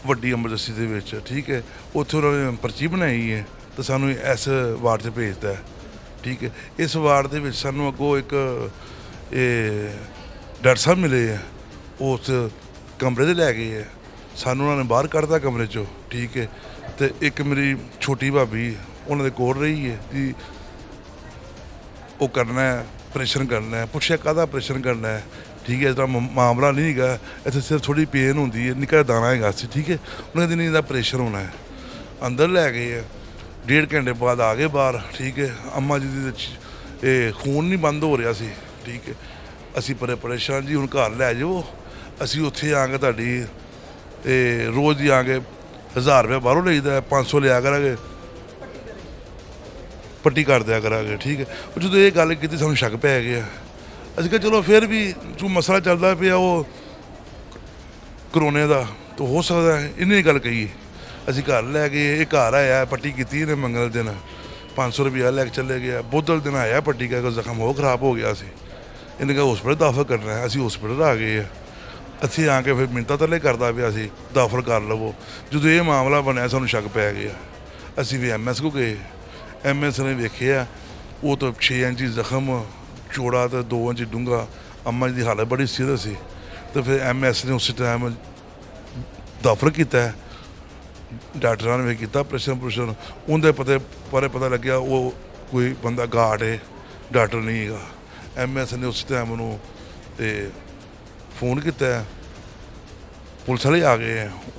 ਵੱਡੀ ਐਮਰਜੈਂਸੀ ਦੇ ਵਿੱਚ, ਠੀਕ ਹੈ। ਉੱਥੇ ਉਹਨਾਂ ਨੇ ਪਰਚੀ ਬਣਾਈ ਹੈ ਤਾਂ ਸਾਨੂੰ ਇਸ ਵਾਰਡ 'ਚ ਭੇਜਦਾ, ਠੀਕ ਹੈ। ਇਸ ਵਾਰਡ ਦੇ ਵਿੱਚ ਸਾਨੂੰ ਅੱਗੋਂ ਇੱਕ ਇਹ ਡਾਕਟਰ ਸਾਹਿਬ ਮਿਲੇ ਆ, ਉਸ ਕਮਰੇ ਦੇ ਲੈ ਗਏ ਆ ਸਾਨੂੰ, ਉਹਨਾਂ ਨੇ ਬਾਹਰ ਕੱਢਤਾ ਕਮਰੇ 'ਚੋਂ, ਠੀਕ ਹੈ। ਅਤੇ ਇੱਕ ਮੇਰੀ ਛੋਟੀ ਭਾਬੀ ਉਹਨਾਂ ਦੇ ਕੋਲ ਰਹੀ ਹੈ ਕਿ ਉਹ ਕਰਨਾ ਆਪਰੇਸ਼ਨ ਕਰਨਾ। ਪੁੱਛਿਆ ਕਾਹਦਾ ਆਪਰੇਸ਼ਨ ਕਰਨਾ ਹੈ, ਠੀਕ ਹੈ। ਇਸ ਤਰ੍ਹਾਂ ਮਾਮਲਾ ਨਹੀਂ ਹੈਗਾ, ਇੱਥੇ ਸਿਰਫ ਥੋੜ੍ਹੀ ਪੇਨ ਹੁੰਦੀ ਹੈ, ਨਿੱਕਾ ਦਾਣਾ ਹੈਗਾ ਸੀ, ਠੀਕ ਹੈ। ਉਹਨਾਂ ਕਹਿੰਦੇ ਨਹੀਂ, ਇਹਦਾ ਆਪਰੇਸ਼ਨ ਹੋਣਾ ਹੈ। ਅੰਦਰ ਲੈ ਗਏ ਆ, 1.5 ਘੰਟੇ ਬਾਅਦ ਆ ਗਏ ਬਾਹਰ, ਠੀਕ ਹੈ। ਅੰਮਾ ਜੀ ਦੀ ਇਹ ਖੂਨ ਨਹੀਂ ਬੰਦ ਹੋ ਰਿਹਾ ਸੀ, ਠੀਕ ਹੈ। ਅਸੀਂ ਪਰੇਸ਼ਾਨ ਜੀ, ਹੁਣ ਘਰ ਲੈ ਜਾਓ। ਅਸੀਂ ਉੱਥੇ ਆ ਕੇ ਤੁਹਾਡੀ ਇਹ ਰੋਜ਼ ਦੀ ਆ ਕੇ 1000 ਰੁਪਏ ਬਾਹਰੋਂ ਲਈਦਾ, 500 ਲਿਆ ਕਰਾਂਗੇ, ਪੱਟੀ ਕਰ ਦਿਆ ਕਰਾਂਗੇ, ਠੀਕ ਹੈ। ਉਹ ਜਦੋਂ ਇਹ ਗੱਲ ਕੀਤੀ ਸਾਨੂੰ ਸ਼ੱਕ ਪੈ ਗਿਆ। ਅਸੀਂ ਕਿਹਾ ਚਲੋ ਫਿਰ ਵੀ ਜੋ ਮਸਲਾ ਚੱਲਦਾ ਪਿਆ ਉਹ ਕਰੋਨੇ ਦਾ ਤਾਂ ਹੋ ਸਕਦਾ ਹੈ, ਇਹਨੇ ਗੱਲ ਕਹੀ। ਅਸੀਂ ਘਰ ਲੈ ਗਏ, ਇਹ ਘਰ ਆਇਆ, ਪੱਟੀ ਕੀਤੀ ਇਹਨੇ ਮੰਗਲ ਦਿਨ, 500 ਰੁਪਇਆ ਲੈ ਕੇ ਚਲੇ ਗਿਆ। ਬੁੱਧਵਾਰ ਦਿਨ ਆਇਆ, ਪੱਟੀ ਕਰਕੇ ਜ਼ਖਮ ਹੋ ਖਰਾਬ ਹੋ ਗਿਆ ਸੀ। ਇਹਨੇ ਕਿਹਾ ਹੌਸਪੀਟਲ ਦਾਖਲ ਕਰਨਾ ਹੈ। ਅਸੀਂ ਹੌਸਪੀਟਲ ਆ ਗਏ ਆ। ਇੱਥੇ ਆ ਕੇ ਫਿਰ ਮਿੰਨਤਾਂ ਤਰਲੇ ਕਰਦਾ ਪਿਆ ਸੀ, ਦਾਖਲ ਕਰ ਲਵੋ। ਜਦੋਂ ਇਹ ਮਾਮਲਾ ਬਣਿਆ ਸਾਨੂੰ ਸ਼ੱਕ ਪੈ ਗਿਆ। ਅਸੀਂ ਵੀ ਐਮਐਸ ਕੋਲ ਗਏ। ਐਮਐਸ ਨੇ ਵੇਖਿਆ ਉਹ ਤਾਂ 6 ਇੰਚ ਜ਼ਖਮ ਚੌੜਾ ਅਤੇ 2 ਇੰਚ ਡੂੰਘਾ। ਅੰਮਾ ਜੀ ਦੀ ਹਾਲਤ ਬੜੀ ਸੀਰੀਅਸ ਸੀ ਅਤੇ ਫਿਰ ਐਮਐਸ ਨੇ ਉਸ ਟਾਈਮ ਦਾਖਲ ਕੀਤਾ। ਡਾਕਟਰਾਂ ਨੇ ਵੀ ਕੀਤਾ ਆਪਰੇਸ਼ਨ। ਉਹਦੇ ਪਤਾ ਲੱਗਿਆ ਉਹ ਕੋਈ ਬੰਦਾ ਗਾਰਡ ਹੈ, ਡਾਕਟਰ ਨਹੀਂ ਹੈਗਾ। ਐਮਐਸ ਨੇ ਉਸ ਟਾਈਮ ਉਹਨੂੰ ਅਤੇ ਫੋਨ ਕੀਤਾ, ਪੁਲਿਸ ਵਾਲੇ ਆ ਗਏ,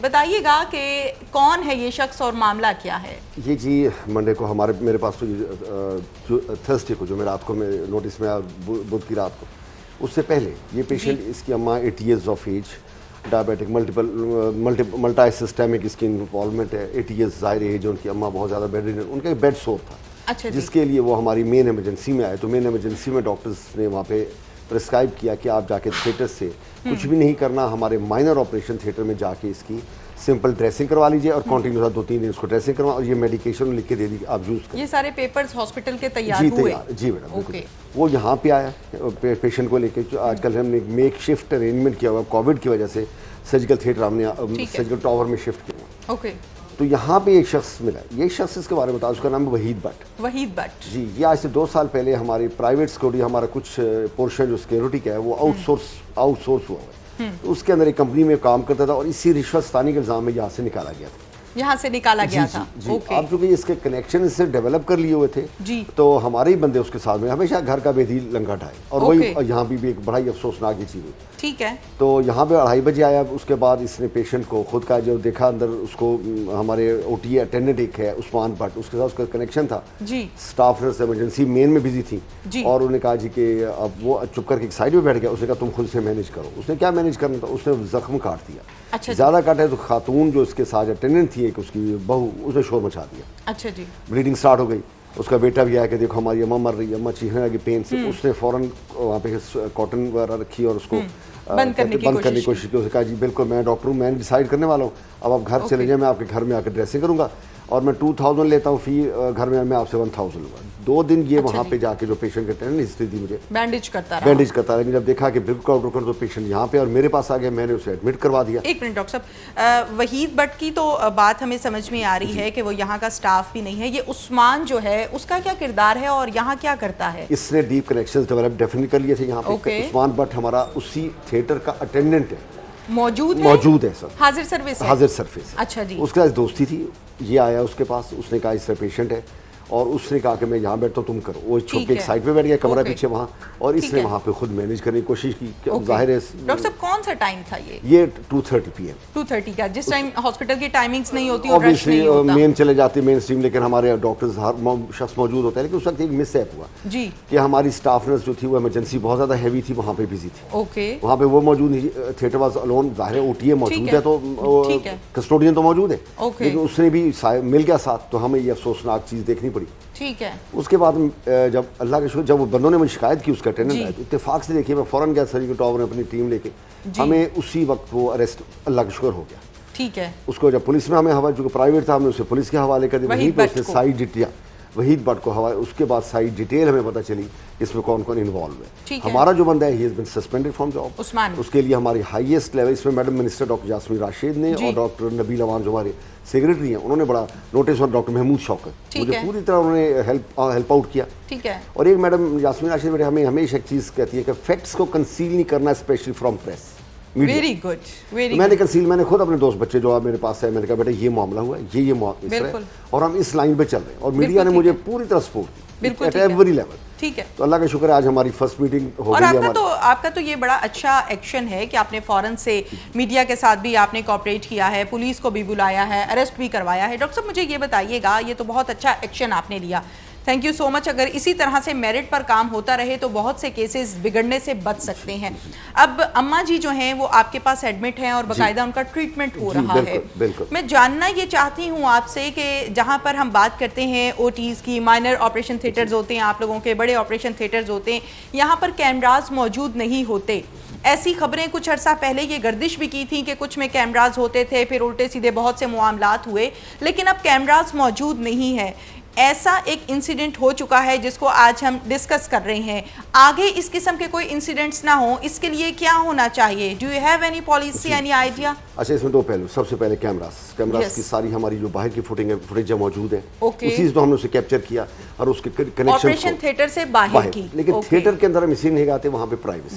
بتائیے گا کہ کون ہے یہ شخص اور معاملہ کیا ہے؟ یہ جی منڈے کو میرے پاس تو تھرسڈے کو جو میں رات کو میں نوٹس میں آیا بدھ کی رات کو، اس سے پہلے یہ پیشنٹ اس کی اماں 80 years of age, diabetic multi systemic اس کی انوالومنٹ ہے، 80 ایئرز ظاہر ایج، ان کی اماں بہت زیادہ بیڈ ریڈن، ان کا ایک بیڈ سور تھا اچھا جس کے لیے وہ ہماری مین ایمرجنسی میں آئے. تو مین ایمرجنسی میں ڈاکٹرز نے وہاں پہ پرسکرائب کیا کہ آپ جا کے تھیٹر سے کچھ بھی نہیں کرنا، ہمارے مائنر آپریشن تھیٹر میں جا کے اس کی سمپل ڈریسنگ کروا لیجیے اور کنٹینیو 2-3 دن اس کو ڈریسنگ کروا، اور یہ میڈیکیشن لکھ کے دے دی کہ آپ یوز کریں. یہ سارے پیپرز ہاسپٹل کے تیار جی ہوئے؟ جی میڈم بالکل. وہ یہاں پہ آیا پیشنٹ کو لے کے. آج کل ہم نے میک شفٹ ارینجمنٹ کیا ہوا کووڈ کی وجہ سے، سرجیکل تھیٹر ہم نے سرجیکل ٹاور میں شفٹ کیا ہوا. اوکے. تو یہاں پہ ایک شخص ملا، یہ شخص اس کے بارے میں بتا، اس کا نام ہے وحید بٹ. وحید بٹ جی، یہ آج سے 2 سال پہلے ہماری پرائیویٹ سیکورٹی، ہمارا کچھ پورشن جو سیکورٹی کا ہے وہ آؤٹ سورس ہوا ہے. تو اس کے اندر ایک کمپنی میں کام کرتا تھا اور اسی رشوت ستانی کے الزام میں یہاں سے نکالا گیا تھا. یہاں سے نکالا گیا تھا. جی آپ چونکہ اس کے کنیکشن اس سے ڈیولپ کر لیے ہوئے تھے جی، تو ہمارے ہی بندے اس کے ساتھ میں ہمیشہ گھر کا بیدی لنگا ڈھائے، اور وہی یہاں بھی ایک بڑا ہی افسوسناک چیز ہوئی. ٹھیک ہے. تو یہاں پہ 2:30 بجے آیا. اس کے بعد اس نے پیشنٹ کو خود کا جو دیکھا اندر، اس کو ہمارے او ٹی اٹینڈنٹ ایک ہے عثمان بٹ، اس کے ساتھ اس کا کنیکشن تھا جی. اسٹاف نرس ایمرجنسی مین میں بزی تھی جی. اور انہوں نے کہا جی کہ اب وہ چپ کر کے ایک سائڈ پہ بیٹھ گیا. اس نے کہا تم خود سے مینیج کرو. اس نے کیا مینیج کرنا تھا، اس نے زخم کاٹ دیا. اچھا. زیادہ کاٹا ہے تو خاتون جو اس کے ساتھ اٹینڈنٹ تھی ایک، اس کی بہو، اس نے شور مچا دیا. اچھا جی. بلیڈنگ سٹارٹ ہو گئی. اس کا بیٹا بھی آیا کہ دیکھو ہماری اماں مر رہی ہے، اماں چیخنے لگی پین سے. اس نے فوراً وہاں پہ کاٹن وغیرہ رکھی اور اس کو بند کرنے کی کوشش کی. اس نے کہا جی بالکل میں ڈاکٹر ہوں، میں ڈیسائیڈ کرنے والا ہوں، اب آپ گھر چلے جائیں، میں آپ کے گھر میں آ کے ڈریسنگ کروں گا اور میں 2000 لیتا ہوں فی گھر میں آپ سے 1000 لوں گا. 2 دن یہ وہاں پہ جا کے جو پیشنٹ کے ٹینڈ ہسٹری دی مجھے، بینڈیج کرتا رہا. لیکن جب دیکھا کہ بالکل آؤٹ آف تو پیشنٹ یہاں پہ اور میرے پاس آ گیا، میں نے اسے ایڈمٹ کروا دیا. ایک منٹ ڈاکٹر صاحب، وحید بٹ کی تو بات ہمیں سمجھ میں آ رہی ہے کہ وہ یہاں کا سٹاف بھی نہیں ہے. یہ عثمان جو ہے اس کا کیا کردار ہے اور یہاں کیا کرتا ہے؟ اس نے ڈیپ کنیکشنز ڈیولپ ڈیفینیٹلی کر لیے تھے یہاں پہ. عثمان بٹ ہمارا اسی تھیٹر کا اٹینڈنٹ ہے، موجود ہے سر، حاضر سروس. اچھا جی. اس کے ساتھ دوستی تھی. یہ آیا اس کے پاس، اس نے کہا اس طرح پیشنٹ ہے اور اس نے کہا کہ میں یہاں بیٹھتا ہوں تم کرو. وہ چھپ کے ایک سائڈ پہ بیٹھ گیا، کمرہ پیچھے وہاں، اور اس نے وہاں پہ خود مینیج کرنے کی کوشش کی. ظاہر ہے ڈاکٹر صاحب کون سا ٹائم تھا یہ 2:30 PM 2:30 کا، جس ٹائم ہاسپٹل کی ٹائمنگز نہیں ہوتی اور رش نہیں ہوتا. مین چلے جاتے مین اسٹریم، لیکن ہمارے ڈاکٹرز ہر شخص موجود ہوتا ہے. لیکن اس وقت ایک مس ایپ ہوا جی کہ ہماری اسٹاف نرس جو تھی وہ ایمرجنسی بہت زیادہ ہیوی تھی، وہاں پہ بزی تھی. اوکے. وہاں پہ وہ موجود نہیں، تھیٹر واز الون. ظاہر ہے او ٹی اے موجود ہے تو کسٹوڈین تو موجود ہے، لیکن اس نے بھی مل گیا ساتھ. تو ہمیں یہ افسوسناک چیز دیکھنی پڑی. ٹھیک ہے. اس کے بعد جب اللہ کے شکر جب وہ بندوں نے مجھے شکایت کی اس کا اٹینڈنٹ آیا، اتفاق سے دیکھیے میں فوراً گیا سری کے ٹاور میں اپنی ٹیم لے کے. ہمیں اسی وقت وہ اریسٹ اللہ کا شکر ہو گیا. ٹھیک ہے. اس کو جب پولیس میں ہمیں حوالہ، جو پرائیویٹ تھا، ہم نے اسے پولیس کے حوالے کر دیا. وہیں پہ اس نے سائٹ ڈیٹیل وحید بٹ کو حوالے. اس کے بعد سائٹ ڈیٹیل ہمیں پتہ چلی اس میں کون کون انوالو ہے. ہمارا جو بندہ ہے he has been suspended from job. اس کے لیے ہماری ہائیسٹ لیول، اس میں madam minister doctor Yasmin Rashid نے اور ڈاکٹر نبیل عوان جو ہمارے سیکریٹری ہیں، انہوں نے بڑا نوٹس. اور ڈاکٹر محمود شوکت مجھے پوری طرح انہوں نے ہیلپ آؤٹ کیا. ٹھیک ہے. اور ایک میڈم یاسمین راشد ہمیں ہمیشہ ایک چیز کہتی ہے کہ فیکٹس کو کنسیل نہیں کرنا، specially from press. Very good. میں نے کنسیل، میں نے خود اپنے دوست بچے جو آپ میرے پاس ہے، میں نے کہا بیٹا یہ معاملہ ہوا ہے، یہ معاملہ ہے اور ہم اس لائن پہ چل رہے ہیں. اور میڈیا نے مجھے پوری طرح سپورٹ کی ایٹ ایوری لیول. ٹھیک ہے. تو اللہ کا شکر ہے آج ہماری فرسٹ میٹنگ ہو گئی ہے. اور آپ کا تو یہ بڑا اچھا ایکشن ہے کہ آپ نے فوراً سے میڈیا کے ساتھ بھی آپ نے کوآپریٹ کیا ہے، پولیس کو بھی بلایا ہے، اریسٹ بھی کروایا ہے. ڈاکٹر صاحب مجھے یہ بتائیے گا، یہ تو بہت اچھا ایکشن آپ نے لیا، تھینک یو سو مچ. اگر اسی طرح سے میرٹ پر کام ہوتا رہے تو بہت سے کیسز بگڑنے سے بچ سکتے ہیں. اب اماں جی جو ہیں وہ آپ کے پاس ایڈمٹ ہیں اور باقاعدہ ان کا ٹریٹمنٹ ہو رہا ہے. میں جاننا یہ چاہتی ہوں آپ سے کہ جہاں پر ہم بات کرتے ہیں او ٹیز کی، مائنر آپریشن تھیٹرز ہوتے ہیں آپ لوگوں کے، بڑے آپریشن تھیٹرز ہوتے ہیں، یہاں پر کیمراز موجود نہیں ہوتے. ایسی خبریں کچھ عرصہ پہلے یہ گردش بھی کی تھیں کہ کچھ میں کیمراز ہوتے تھے، پھر الٹے سیدھے بہت سے معاملات ہوئے، لیکن اب کیمراز موجود نہیں ہے. ایسا ایک انسیڈنٹ ہو چکا ہے جس کو آج ہم ڈسکس کر رہے ہیں. آگے اس قسم کے کوئی انسیڈنٹس نہ ہوں، اس کے لیے کیا ہونا چاہیے؟ Do you have any policy, any idea? اچھا، اس میں 2 پہلو. سب سے پہلے کیمراز کی ساری ہماری جو باہر کی فوٹیج موجود ہے، اسی سے تو ہم نے اسے کیپچر کیا اور اس کے کنیکشن آپریشن تھیٹر سے باہر کی. لیکن تھیٹر کے اندر ہم اسی نہیں گاتے، وہاں پہ پرائیویسی.